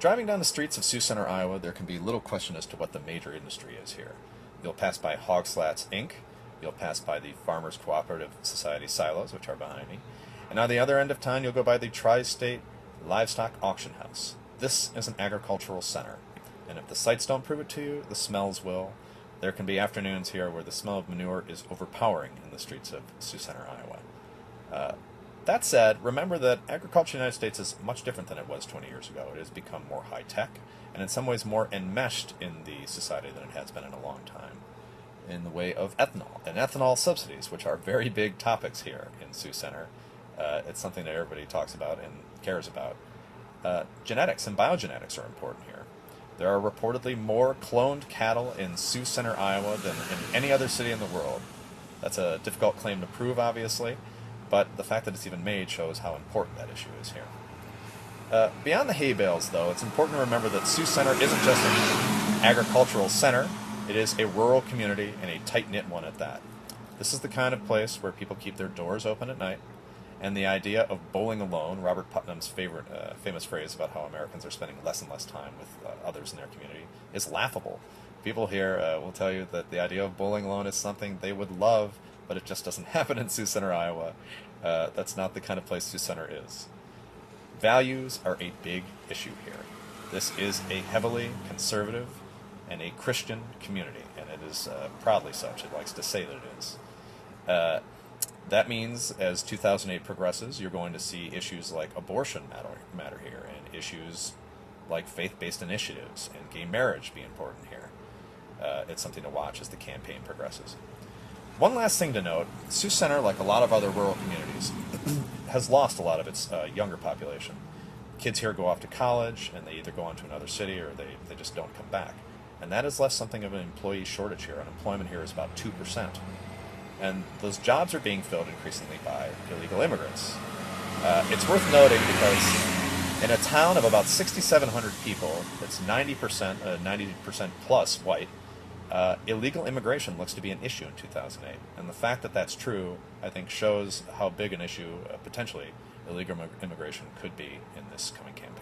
Driving down the streets of Sioux Center, Iowa, there can be little question as to what the major industry is here. You'll pass by Hog Slats Inc., you'll pass by the Farmers Cooperative Society silos, which are behind me, and on the other end of town you'll go by the Tri-State Livestock Auction House. This is an agricultural center, and if the sights don't prove it to you, the smells will. There can be afternoons here where the smell of manure is overpowering in the streets of Sioux Center, Iowa. That said, remember that agriculture in the United States is much different than it was 20 years ago. It has become more high-tech, and in some ways more enmeshed in the society than it has been in a long time, in the way of ethanol and ethanol subsidies, which are very big topics here in Sioux Center. It's something that everybody talks about and cares about. Genetics and biogenetics are important here. There are reportedly more cloned cattle in Sioux Center, Iowa than in any other city in the world. That's a difficult claim to prove, obviously, but the fact that it's even made shows how important that issue is here. Beyond the hay bales, though, it's important to remember that Sioux Center isn't just an agricultural center. It is a rural community, and a tight-knit one at that. This is the kind of place where people keep their doors open at night, and the idea of bowling alone, Robert Putnam's famous phrase about how Americans are spending less and less time with others in their community, is laughable. People here will tell you that the idea of bowling alone is something they would love, but it just doesn't happen in Sioux Center, Iowa. That's not the kind of place Sioux Center is. Values are a big issue here. This is a heavily conservative and a Christian community, and it is proudly such. It likes to say that it is. That means, as 2008 progresses, you're going to see issues like abortion matter here, and issues like faith-based initiatives and gay marriage be important here. It's something to watch as the campaign progresses. One last thing to note, Sioux Center, like a lot of other rural communities, has lost a lot of its younger population. Kids here go off to college, and they either go on to another city or they just don't come back. And that has left something of an employee shortage here. Unemployment here is about 2%. And those jobs are being filled increasingly by illegal immigrants. It's worth noting because in a town of about 6,700 people, that's 90% plus white, illegal immigration looks to be an issue in 2008. And the fact that that's true, I think, shows how big an issue, potentially, illegal immigration could be in this coming campaign.